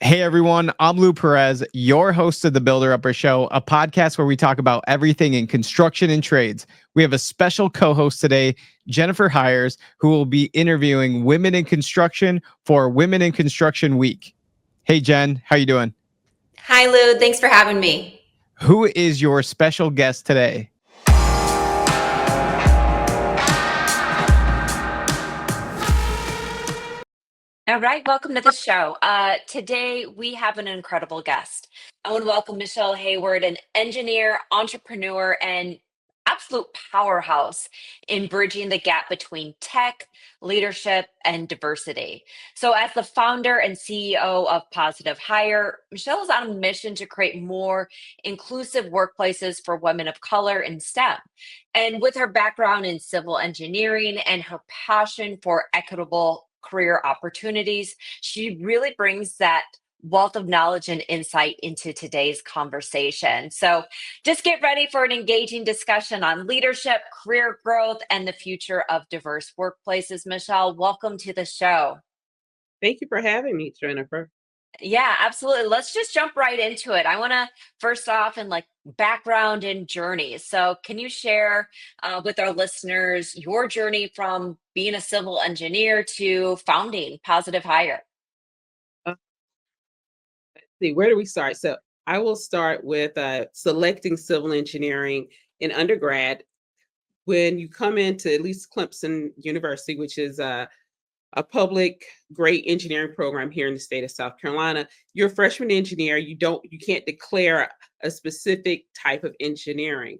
Hey everyone, I'm Lou Perez, your host of the Builder Upper Show, a podcast where we talk about everything in construction and trades. We have a special co-host today, Jennifer Hiers, who will be interviewing women in construction for Women in Construction Week. Hey Jen, how you doing? Hi Lou, thanks for having me. Who is your special guest today? All right, welcome to the show. Today we have an incredible guest. I want to welcome Michele Heyward, an engineer, entrepreneur, and absolute powerhouse in bridging the gap between tech, leadership, and diversity. So, as the founder and CEO of PositiveHire, Michele is on a mission to create more inclusive workplaces for women of color in STEM. And with her background in civil engineering and her passion for equitable career opportunities, she really brings that wealth of knowledge and insight into today's conversation. So just get ready for an engaging discussion on leadership, career growth, and the future of diverse workplaces. Michele, welcome to the show. Thank you for having me, Jennifer. Yeah, absolutely. Let's just jump right into it. I want to first off and background and journey. So, can you share with our listeners your journey from being a civil engineer to founding PositiveHire? Let's see, where do we start? So, I will start with selecting civil engineering in undergrad. When you come into at least Clemson University, which is a public great engineering program here in the state of South Carolina, you're a freshman engineer. You can't declare a specific type of engineering,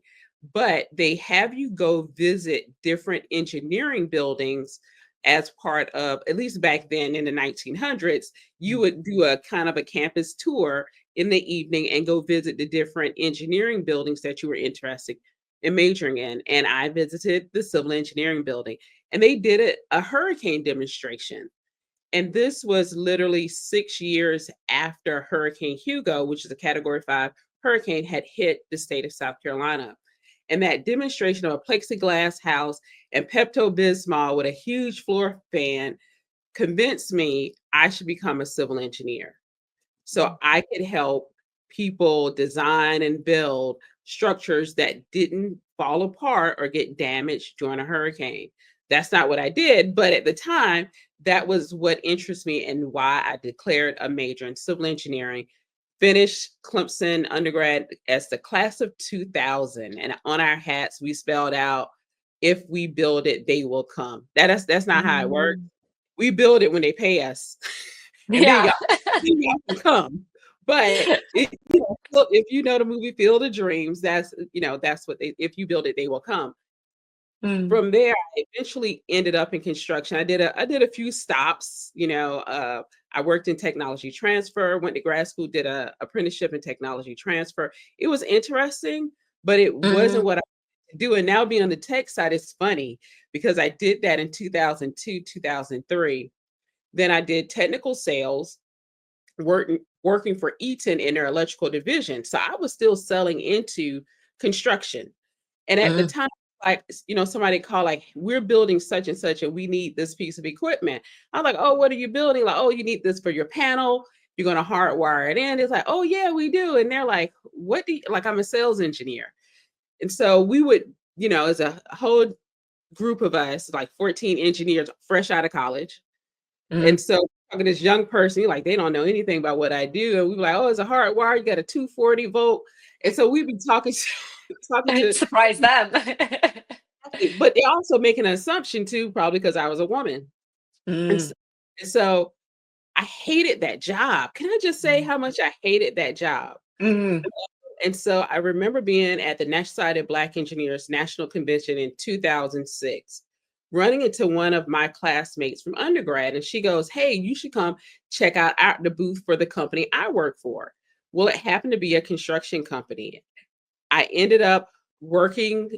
but they have you go visit different engineering buildings as part of, at least back then in the 1900s, you would do a kind of a campus tour in the evening and go visit the different engineering buildings that you were interested in majoring in. And I visited the civil engineering building, and they did a hurricane demonstration. And this was literally 6 years after Hurricane Hugo, which is a Category 5 hurricane, had hit the state of South Carolina. And that demonstration of a plexiglass house and Pepto-Bismol with a huge floor fan convinced me I should become a civil engineer. So I could help people design and build structures that didn't fall apart or get damaged during a hurricane. That's not what I did, but at the time, that was what interests me and why I declared a major in civil engineering. Finished Clemson undergrad as the class of 2000, and on our hats we spelled out, "If we build it, they will come." That's not how it works. We build it when they pay us, and then Yeah. y'all can come. But if you know the movie Field of Dreams, that's what if you build it, they will come. Mm. From there, I eventually ended up in construction. I did a few stops. I worked in technology transfer, went to grad school, did a apprenticeship in technology transfer. It was interesting, but it wasn't what I wanted to do. And now being on the tech side is funny because I did that in 2002, 2003. Then I did technical sales, working for Eaton in their electrical division. So I was still selling into construction. And at the time, somebody called, like, "We're building such and such, and we need this piece of equipment." I'm like, "Oh, what are you building?" Like, "Oh, you need this for your panel. You're going to hardwire it in." It's like, "Oh, yeah, we do." And they're like, "What do you," like, I'm a sales engineer. And so we would, as a whole group of us, like 14 engineers fresh out of college. And so talking to this young person, like, they don't know anything about what I do. And we were like, "Oh, it's a hardwire. You got a 240 volt." And so we've been talking to Surprise them. but they're also making an assumption too, probably because I was a woman. And Mm. so I hated that job. Can I just say how much I hated that job? Mm. And so I remember being at the National Society of Black Engineers National Convention in 2006, running into one of my classmates from undergrad. And she goes, "Hey, you should come check out the booth for the company I work for." Well, it happened to be a construction company. I ended up working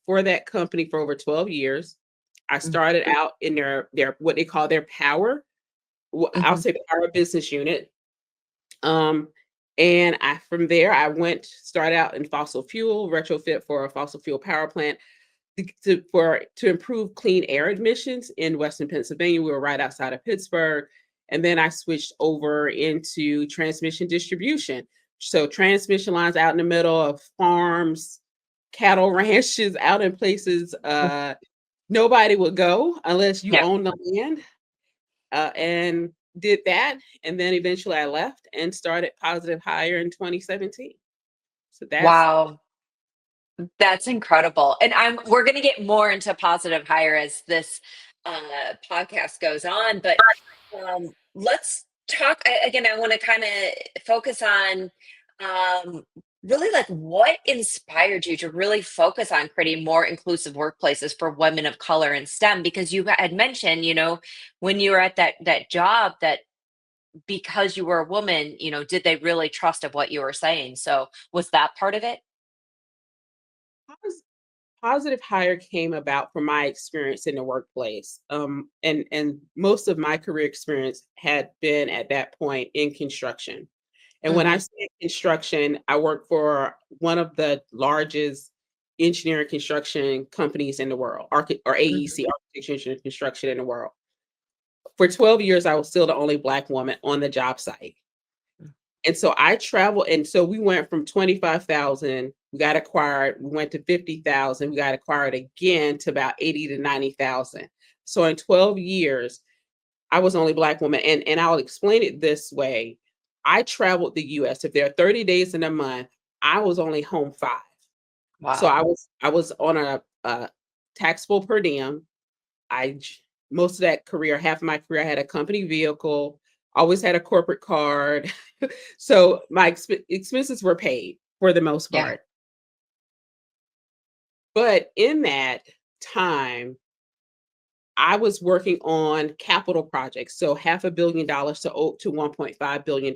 for that company for over 12 years. I started out in their what they call their power. I'll say the power business unit. And from there I started out in fossil fuel, retrofit for a fossil fuel power plant to improve clean air emissions in Western Pennsylvania. We were right outside of Pittsburgh. And then I switched over into transmission distribution. So transmission lines out in the middle of farms, cattle ranches, out in places nobody would go unless you Yeah. own the land, and did that. And then eventually I left and started Positive Hire in 2017. So that's Wow. That's incredible. And we're going to get more into positive hire as this podcast goes on, but let's talk again. I want to kind of focus on really like what inspired you to really focus on creating more inclusive workplaces for women of color in STEM, because you had mentioned, when you were at that job, that because you were a woman, did they really trust of what you were saying? So was that part of it? pos- Positive Hire came about from my experience in the workplace. And most of my career experience had been at that point in construction. And when I Hmm. say construction, I worked for one of the largest engineering construction companies in the world, or Hmm. AEC, Architecture and Construction in the world. For 12 years, I was still the only Black woman on the job site. And so I traveled, and so we went from 25,000, we got acquired, we went to 50,000, we got acquired again to about 80 to 90,000. So in 12 years, I was the only Black woman. And I'll explain it this way. I traveled the US. If there are 30 days in a month, I was only home 5. So Wow. I was on a taxable per diem. Most of that career, half of my career, I had a company vehicle, always had a corporate card. So my expenses were paid for the most Yeah. part. But in that time, I was working on capital projects, so $500 million to $1.5 billion.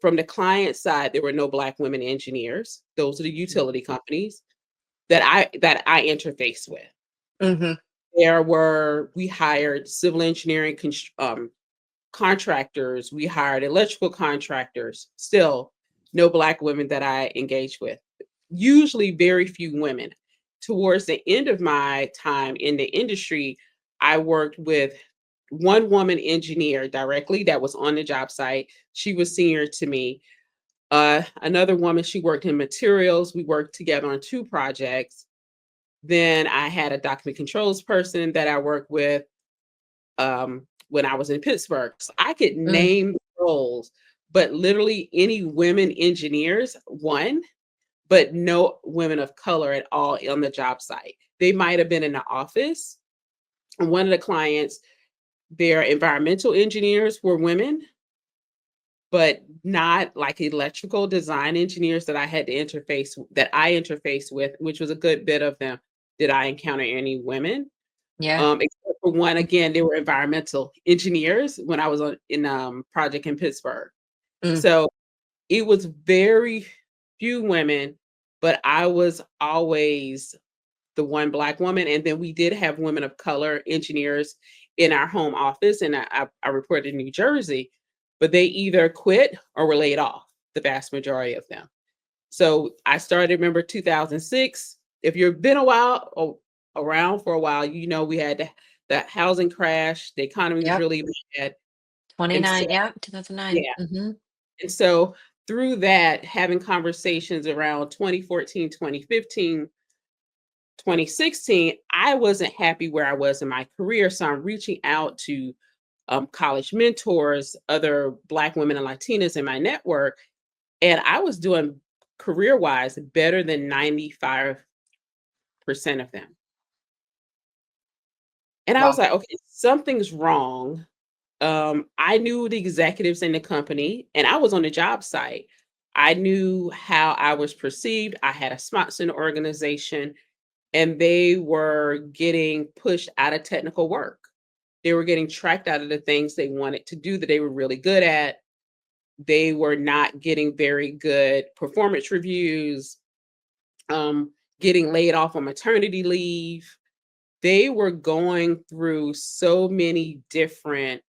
From the client side, there were no Black women engineers. Those are the utility companies that I interface with. Hmm. We hired civil engineering contractors, we hired electrical contractors, still no Black women that I engaged with. Usually very few women. Towards the end of my time in the industry, I worked with one woman engineer directly that was on the job site. She was senior to me. Another woman, she worked in materials. We worked together on 2 projects. Then I had a document controls person that I worked with when I was in Pittsburgh. So I could Mm. name roles, but literally any women engineers, one, but no women of color at all on the job site. They might have been in the office. And one of the clients, their environmental engineers were women, but not like electrical design engineers that I interface with, which was a good bit of them. Did I encounter any women? Yeah. Except for one, again, they were environmental engineers when I was in project in Pittsburgh. Mm. So it was very few women, but I was always the one Black woman. And then we did have women of color engineers in our home office, and I reported in New Jersey, but they either quit or were laid off, the vast majority of them. So I started, remember 2006. If you've been around for a while, we had the housing crash, the economy was Yep. really bad. And so, 29. Yep. 2009. yeah. Hmm. And so through that, having conversations around 2014, 2015, 2016, I wasn't happy where I was in my career. So I'm reaching out to college mentors, other Black women and Latinas in my network. And I was doing career wise better than 95% of them. And I was Wow. like, okay, something's wrong. I knew the executives in the company, and I was on the job site. I knew how I was perceived. I had a sponsor in the organization, and they were getting pushed out of technical work. They were getting tracked out of the things they wanted to do that they were really good at. They were not getting very good performance reviews, getting laid off on maternity leave. They were going through so many different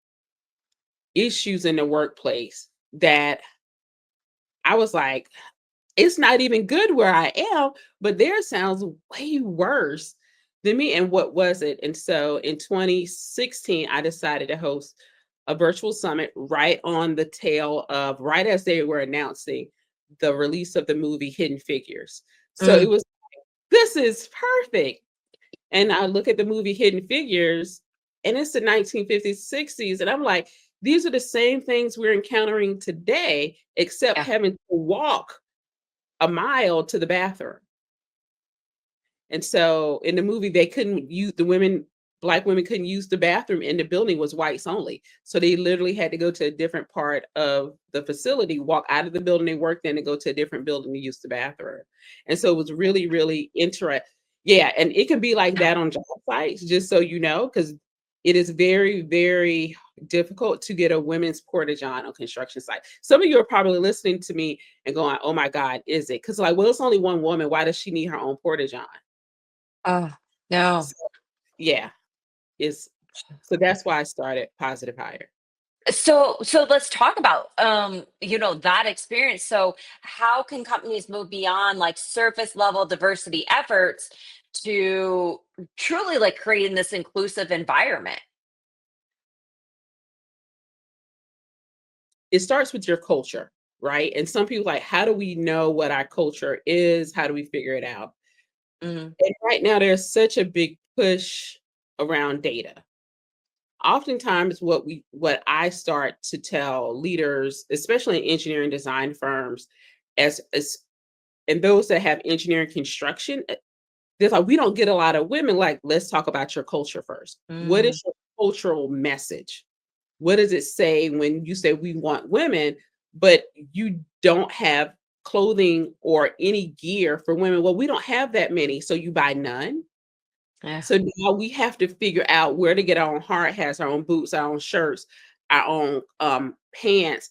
issues in the workplace that I was like, it's not even good where I am, but theirs sounds way worse. than me, and what was it? And so in 2016, I decided to host a virtual summit right on the tail of, right as they were announcing the release of the movie Hidden Figures. So it Mm, was, this is perfect. And I look at the movie Hidden Figures, and it's the 1950s, 60s, and I'm like, these are the same things we're encountering today, except yeah. having to walk a mile to the bathroom. And so in the movie, they couldn't use Black women couldn't use the bathroom, and the building was whites only. So they literally had to go to a different part of the facility, walk out of the building they worked in, and go to a different building to use the bathroom. And so it was really, really interesting. Yeah, and it can be like Yeah. that on job sites, just so you know, because it is very, very difficult to get a women's porta-john on construction site. Some of you are probably listening to me and going, "Oh my God, is it?" Because like, well, it's only one woman. Why does she need her own porta-john? Oh, no. So, yeah, is so that's why I started Positive Hire. So let's talk about that experience. So how can companies move beyond like surface level diversity efforts to truly like creating this inclusive environment? It starts with your culture, right? And some people like, how do we know what our culture is? How do we figure it out? Mm, And right now, there's such a big push around data. Oftentimes, what I start to tell leaders, especially in engineering design firms, as and those that have engineering construction, they're like, we don't get a lot of women. Like, let's talk about your culture first. What mm, is your cultural message? What does it say when you say we want women, but you don't have clothing or any gear for women? Well, we don't have that many, so you buy none. yeah. So now we have to figure out where to get our own hard hats, our own boots, our own shirts, our own pants.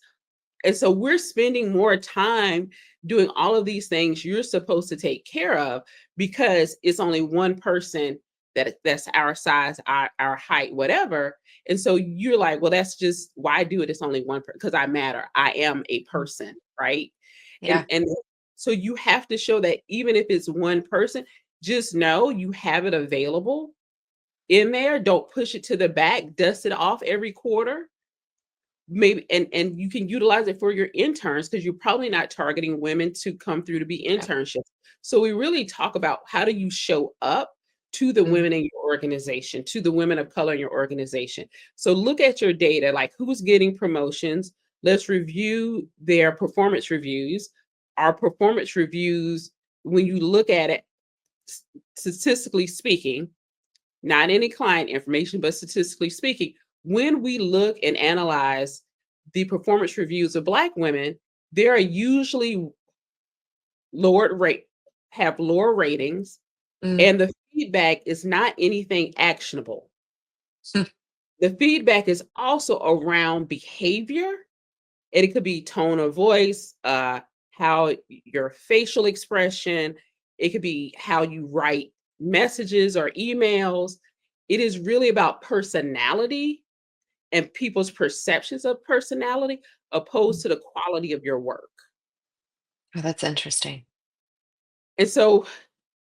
And so we're spending more time doing all of these things you're supposed to take care of because it's only one person that's our size, our height, whatever. And so you're like, well, that's just why do it. It's only one person because I matter. I am a Mm, person, right? yeah. And so you have to show that even if it's one person, just know you have it available in there. Don't push it to the back, dust it off every quarter maybe, and you can utilize it for your interns because you're probably not targeting women to come through to be Yeah. internships. So we really talk about how do you show up to the Mm, women in your organization, to the women of color in your organization. So look at your data, like who's getting promotions. Let's review their performance reviews. Our performance reviews, when you look at it, statistically speaking, not any client information, but statistically speaking, when we look and analyze the performance reviews of Black women, they are usually lower rate, have lower ratings, mm, and the feedback is not anything actionable. mm, The feedback is also around behavior, and it could be tone of voice, how your facial expression, it could be how you write messages or emails. It is really about personality and people's perceptions of personality opposed mm. to the quality of your work. Oh, that's interesting. And so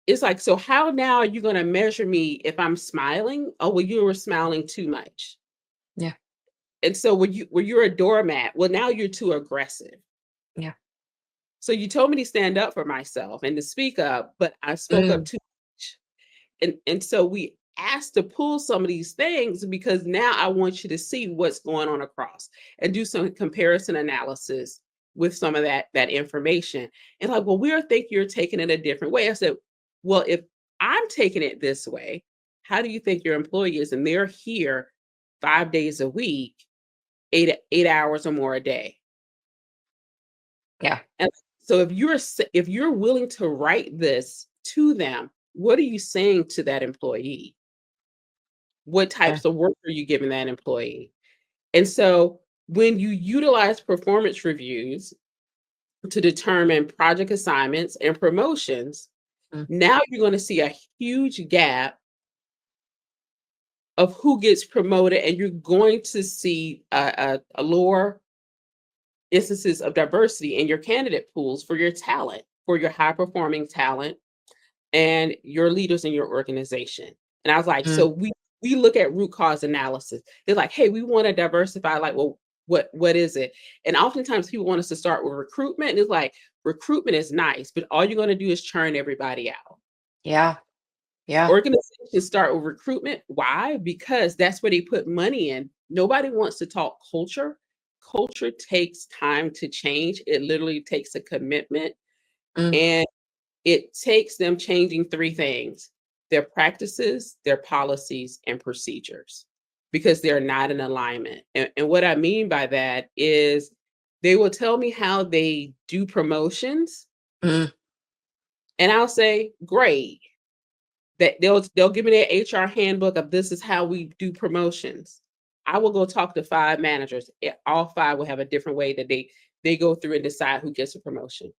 it's like, so how now are you going to measure me if I'm smiling? Oh, well, you were smiling too much. Yeah. And so were you a doormat? Well, now you're too aggressive. Yeah. So you told me to stand up for myself and to speak up, but I spoke up Mm, too much. And so we asked to pull some of these things because now I want you to see what's going on across and do some comparison analysis with some of that information. And like, well, we think you're taking it a different way. I said, well, if I'm taking it this way, how do you think your employee is? And they're here 5 days a week, eight hours or more a day. yeah. And so if you're willing to write this to them, what are you saying to that employee? What Yeah. types of work are you giving that employee? And so when you utilize performance reviews to determine project assignments and promotions, Mm, now you're going to see a huge gap of who gets promoted, and you're going to see a lower instances of diversity in your candidate pools for your talent, for your high performing talent. and your leaders in your organization. And I was like, so we look at root cause analysis. They're like, hey, we want to diversify. Like, well, what is it? And oftentimes people want us to start with recruitment. And it's like, recruitment is nice, but all you're going to do is churn everybody out. Yeah. Yeah. Organizations start with recruitment. Why? Because that's where they put money in. Nobody wants to talk culture. Culture takes time to change. It literally takes a commitment. And it takes them changing three things: their practices, their policies, and procedures, because they're not in alignment. And what I mean by that is they will tell me how they do promotions, and I'll say, great. That they'll give me their HR handbook of this is how we do promotions. I will go talk to 5 managers. All 5 will have a different way that they go through and decide who gets a promotion.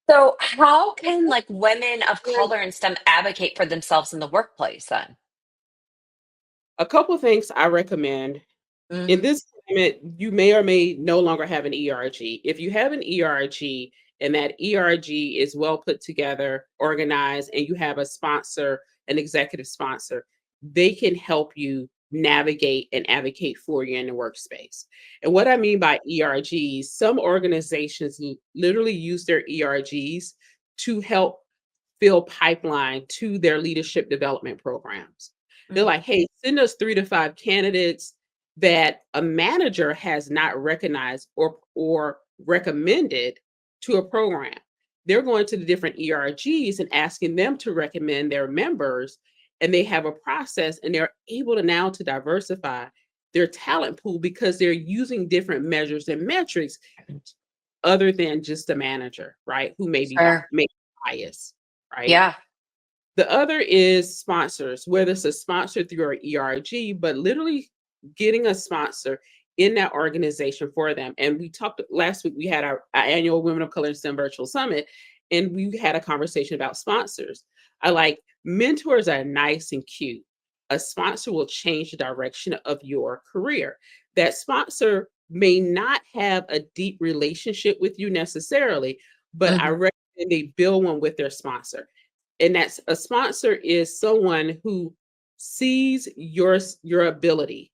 So how can like women of color in STEM advocate for themselves in the workplace then? A couple things I recommend. In this climate, you may or may no longer have an ERG. If you have an ERG and that ERG is well put together, organized, and you have a sponsor, an executive sponsor, they can help you navigate and advocate for you in the workspace. And what I mean by ERGs, some organizations literally use their ERGs to help fill pipeline to their leadership development programs. They're like, hey, send us 3 to 5 candidates that a manager has not recognized or recommended to a program. They're going to the different ERGs and asking them to recommend their members, and they have a process, and they're able to now to diversify their talent pool because they're using different measures and metrics other than just the manager, right? Who may be biased, right? Yeah. The other is sponsors, whether it's a sponsor through our ERG, but literally getting a sponsor in that organization for them. And we talked last week, we had our annual Women of Color in STEM Virtual Summit, and we had a conversation about sponsors. I like mentors are nice and cute. A sponsor will change the direction of your career. That sponsor may not have a deep relationship with you necessarily, but I recommend they build one with their sponsor. And that's a sponsor is someone who sees your ability,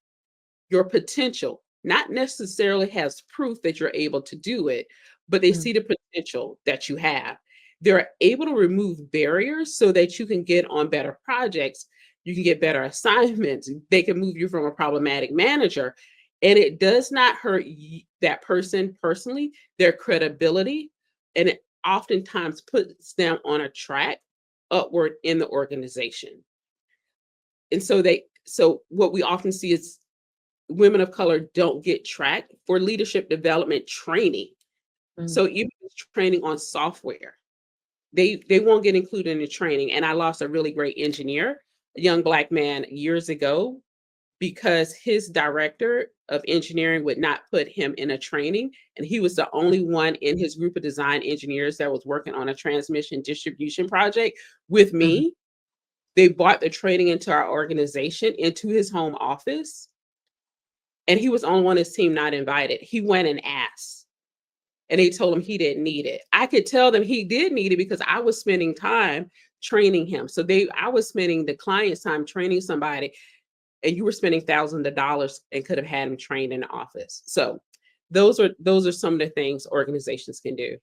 your potential, not necessarily has proof that you're able to do it, but they see the potential that you have. They're able to remove barriers so that you can get on better projects, you can get better assignments, they can move you from a problematic manager, and it does not hurt that person personally, their credibility, and it oftentimes puts them on a track upward in the organization. And so what we often see is women of color don't get tracked for leadership development training. So even training on software, they won't get included in the training. And I lost a really great engineer, a young Black man, years ago, because his director of engineering would not put him in a training. And he was the only one in his group of design engineers that was working on a transmission distribution project with me. They brought the training into our organization, into his home office. And he was on one of his team not invited. He went and asked, and they told him he didn't need it. I could tell them he did need it because I was spending time training him. So I was spending the client's time training somebody, and you were spending thousands of dollars and could have had him trained in the office. So those are some of the things organizations can do.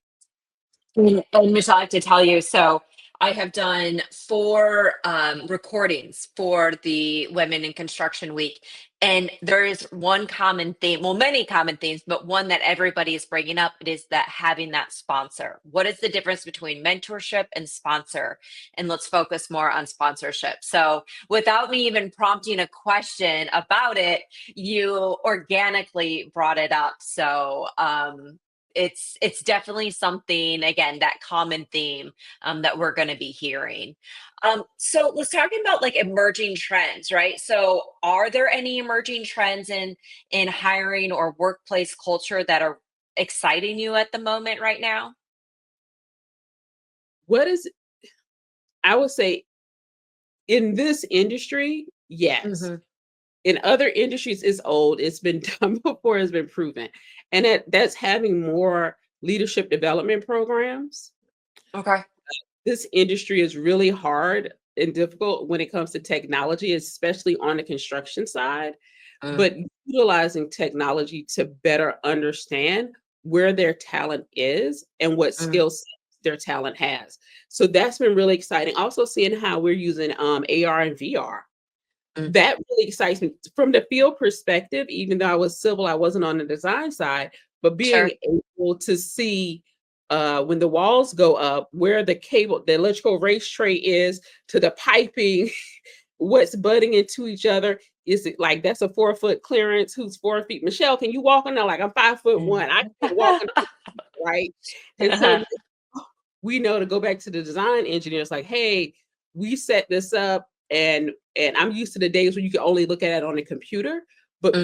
And Michelle, I have to tell you, so I have done 4 recordings for the Women in Construction Week. And there is one common theme, well, many common themes, but one that everybody is bringing up. It is that having that sponsor. What is the difference between mentorship and sponsor? And let's focus more on sponsorship. So without me even prompting a question about it, you organically brought it up. So it's definitely something, again, that common theme that we're going to be hearing. So let's talk about like emerging trends, right? So are there any emerging trends in hiring or workplace culture that are exciting you at the moment right now? I would say in this industry, yes. In other industries, it's old. It's been done before. It's been proven, and that's having more leadership development programs. Okay. this industry is really hard and difficult when it comes to technology, especially on the construction side, but utilizing technology to better understand where their talent is and what skill sets their talent has. So that's been really exciting. Also seeing how we're using AR and VR. That really excites me from the field perspective. Even though I was civil, I wasn't on the design side, but being able to see when the walls go up, where the cable, the electrical race tray is to the piping, what's butting into each other. Is it like that's a 4-foot clearance? Who's 4 feet? Michelle, can you walk on there? Like I'm 5'1". I can't walk on there, right? And so we know to go back to the design engineers, like, hey, we set this up, and I'm used to the days where you can only look at it on the computer, but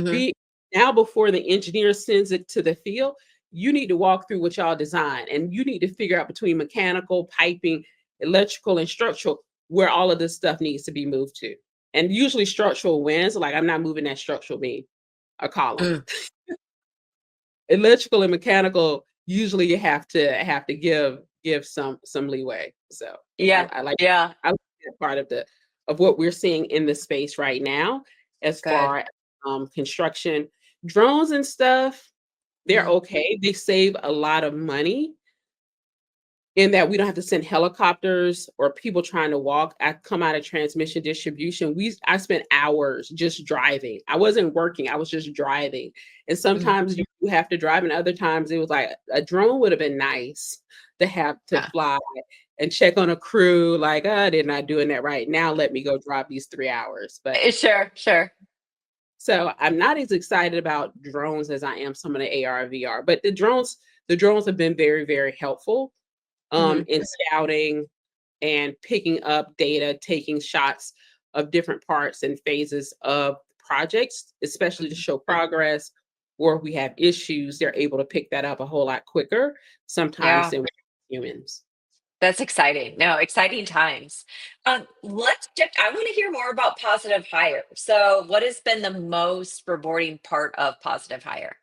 now before the engineer sends it to the field, you need to walk through what y'all design, and you need to figure out between mechanical, piping, electrical, and structural where all of this stuff needs to be moved to. And usually structural wins. Like I'm not moving that structural beam, a column. Electrical and mechanical, usually you have to give some leeway. So I like that part of what we're seeing in the space right now as far as construction. Drones and stuff, they're okay. They save a lot of money in that we don't have to send helicopters or people trying to walk. I come out of transmission distribution. I spent hours just driving. I wasn't working. I was just driving. And sometimes you have to drive, and other times it was like a drone would have been nice to have to fly and check on a crew. Like, they're not doing that right now. Let me go drive these 3 hours. But Sure. so I'm not as excited about drones as I am some of the AR and VR. But the drones have been very, very helpful in scouting and picking up data, taking shots of different parts and phases of projects, especially to show progress, or if we have issues, they're able to pick that up a whole lot quicker sometimes than humans. That's exciting. No, exciting times. Let's shift. I want to hear more about PositiveHire. So, what has been the most rewarding part of PositiveHire?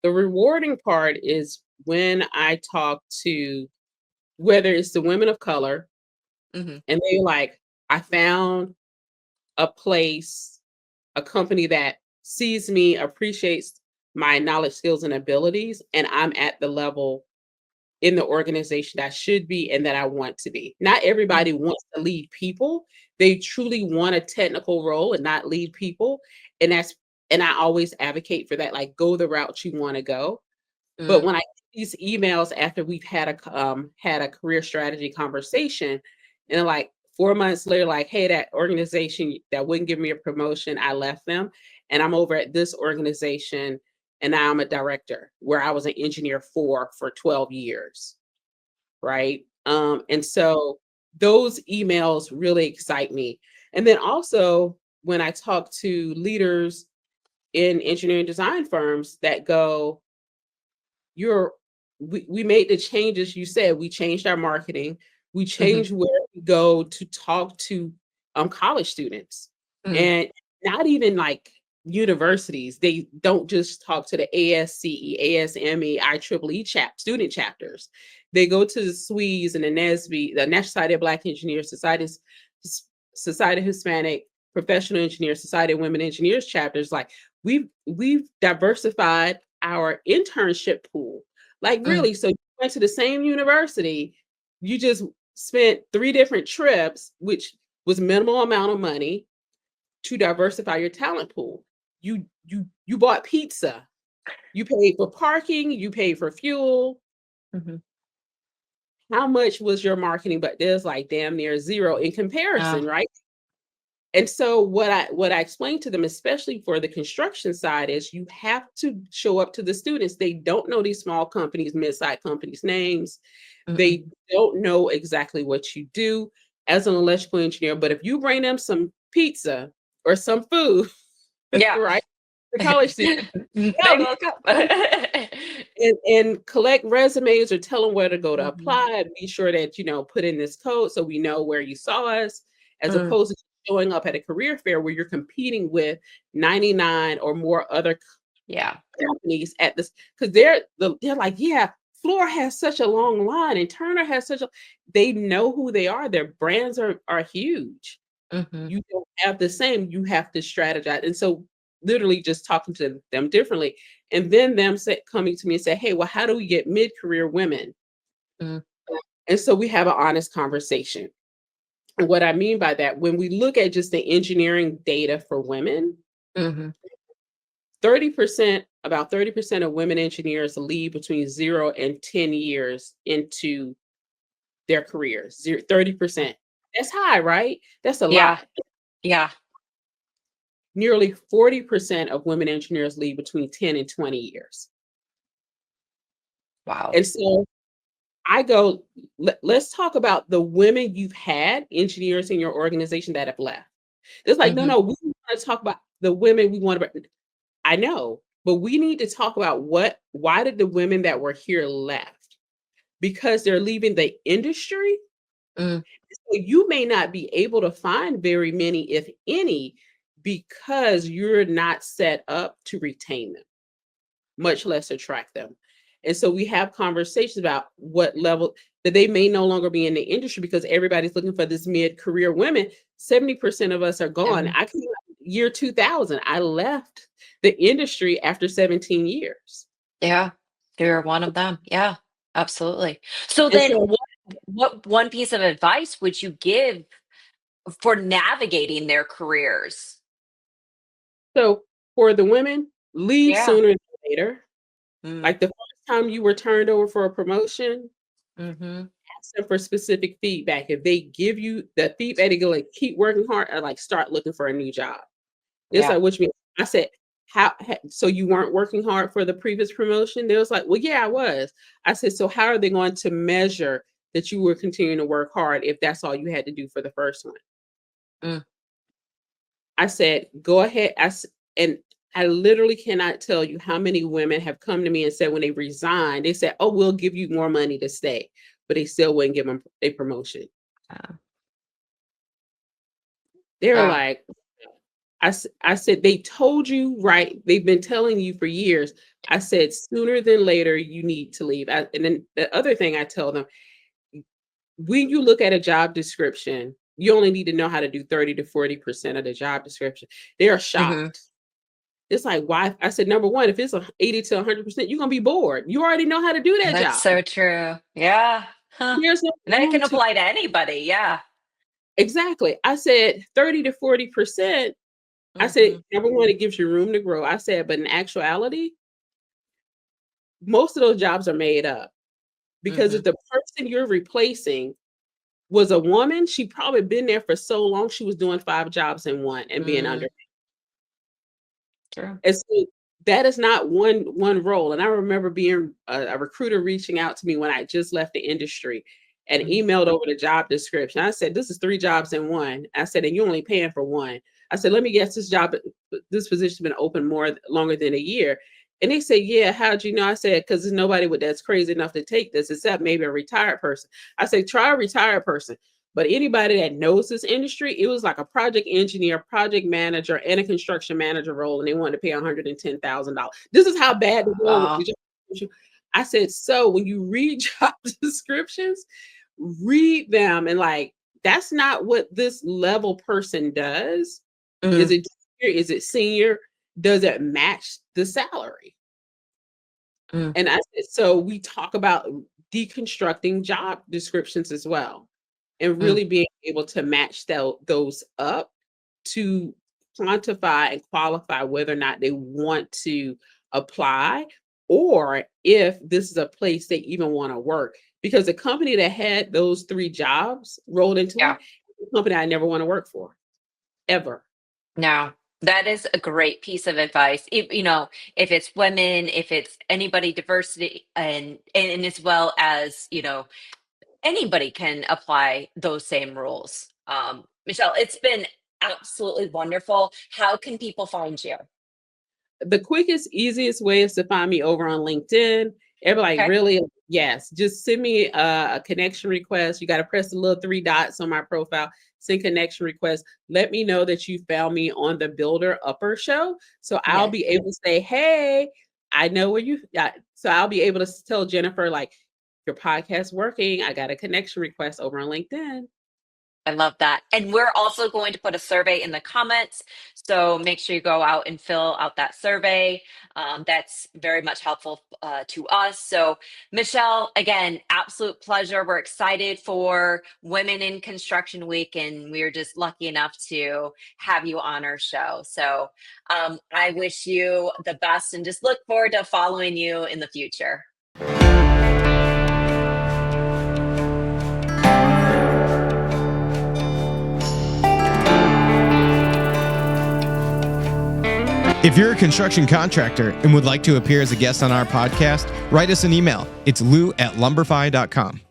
The rewarding part is when I talk to, whether it's the women of color, and they're like, I found a place, a company that sees me, appreciates my knowledge, skills, and abilities, and I'm at the level in the organization that I should be and that I want to be. Not everybody wants to lead people. They truly want a technical role and not lead people. And I always advocate for that, like go the route you want to go. But when I get these emails after we've had a career strategy conversation, and like 4 months later, like, hey, that organization that wouldn't give me a promotion, I left them, and I'm over at this organization, and now I'm a director where I was an engineer for 12 years, right? And so those emails really excite me. And then also when I talk to leaders in engineering design firms that go, we made the changes you said. We changed our marketing. We changed where we go to talk to college students, and not even like universities. They don't just talk to the ASCE, ASME, IEEE student chapters. They go to the SWEs and the NSBE, the National Society of Black Engineers, Society of Hispanic Professional Engineers, Society of Women Engineers chapters. Like we've diversified our internship pool. Like really, so you went to the same university, you just spent 3 different trips, which was minimal amount of money to diversify your talent pool. You bought pizza, you paid for parking, you paid for fuel. How much was your marketing? But there's like damn near zero in comparison, right? And so what I explained to them, especially for the construction side, is you have to show up to the students. They don't know these small companies, mid-sized companies' names. They don't know exactly what you do as an electrical engineer. But if you bring them some pizza or some food, right? The college students, they will come. and collect resumes or tell them where to go to apply, and be sure that put in this code so we know where you saw us, as opposed to showing up at a career fair where you're competing with 99 or more other companies at this, because they're like, Floor has such a long line, and Turner has such a. They know who they are. Their brands are huge. Mhm. You don't have the same. You have to strategize, and so literally just talking to them differently, and then them coming to me and say, "Hey, well, how do we get mid-career women?" Mm. And so we have an honest conversation. And what I mean by that, when we look at just the engineering data for women, Mhm. 30%, about 30% of women engineers leave between 0 and 10 years into their careers. 30%. That's high, right? That's a Yeah. lot. Yeah. Nearly 40% of women engineers leave between 10 and 20 years. Wow. And so I go, let's talk about the women you've had, engineers in your organization that have left. It's like, no, Mhm. no, we want to talk about the women we want to. I know, but we need to talk about why did the women that were here left? Because they're leaving the industry. Mm. So you may not be able to find very many, if any, because you're not set up to retain them, much less attract them. And so we have conversations about what level that they may no longer be in the industry because everybody's looking for this mid-career women. 70% of us are gone. Mhm. I came out year 2000. I left the industry after 17 years. Yeah. You're one of them. Yeah. Absolutely. So And then so, what one piece of advice would you give for navigating their careers? so for the women, leave Yeah. sooner than later. Mm. Like the first time you were turned over for a promotion, Mhm. ask them for specific feedback. If they give you the feedback, they go like, keep working hard or like start looking for a new job. It's Yeah. like, which means I said, so you weren't working hard for the previous promotion? They was like, well, yeah, I was. I said, so how are they going to measure that you were continuing to work hard if that's all you had to do for the first one? Mm. I said, go ahead. And I literally cannot tell you how many women have come to me and said when they resigned, they said, oh, we'll give you more money to stay, but they still wouldn't give them a promotion. Yeah. They were Wow. like, I said, they told you, right? They've been telling you for years. I said, sooner than later, you need to leave. And then the other thing I tell them, when you look at a job description, you only need to know how to do 30 to 40% of the job description. They are Mhm. shocked. It's like, why? I said, number one, if it's 80 to 100%, you're going to be bored. You already know how to do that That's job. so true. Yeah. Huh. There's no And that room can to. apply to anybody. Yeah. Exactly. I said 30 to 40%. I said, Mhm. number one, it gives you room to grow. I said, but in actuality, most of those jobs are made up because if Mhm. the person you're replacing was a woman, she probably been there for so long, she was doing 5 jobs in one and being under. Mm. True. And so that is not one role. And I remember being a recruiter reaching out to me when I just left the industry and Mhm. emailed over the job description. I said, this is 3 jobs in one. I said, and you're only paying for one. I said, let me guess, this position's been open longer than a year. And they said, yeah, how'd you know? I said, because there's nobody that's crazy enough to take this except maybe a retired person. I said, try a retired person. But anybody that knows this industry, it was like a project engineer, project manager, and a construction manager role, and they wanted to pay $110,000. This is how bad the role was. Oh. I said, so when you read job descriptions, read them and like, that's not what this level person does. Is Mm. it junior? Is it senior? Does it match the salary? Mm. And I said, so we talk about deconstructing job descriptions as well, and Mm. really being able to match those up to quantify and qualify whether or not they want to apply or if this is a place they even want to work. Because the company that had those 3 jobs rolled into Yeah. one, a company I never want to work for, ever. No, that is a great piece of advice. If it's women, if it's anybody diversity and as well as, anybody can apply those same rules. Michelle, it's been absolutely wonderful. How can people find you? The quickest, easiest way is to find me over on LinkedIn. Everybody, Okay. really? Yes. Just send me a connection request. You got to press the little 3 dots on my profile, send connection request. Let me know that you found me on the Builder Upper Show. So I'll Yes. be able to say, hey, I know where you, so I'll be able to tell Jennifer, like, your podcast working. I got a connection request over on LinkedIn. I love that. And we're also going to put a survey in the comments. So make sure you go out and fill out that survey. That's very much helpful to us. So, Michele, again, absolute pleasure. We're excited for Women in Construction Week, and we're just lucky enough to have you on our show. So I wish you the best and just look forward to following you in the future. If you're a construction contractor and would like to appear as a guest on our podcast, write us an email. It's lou@lumberfy.com.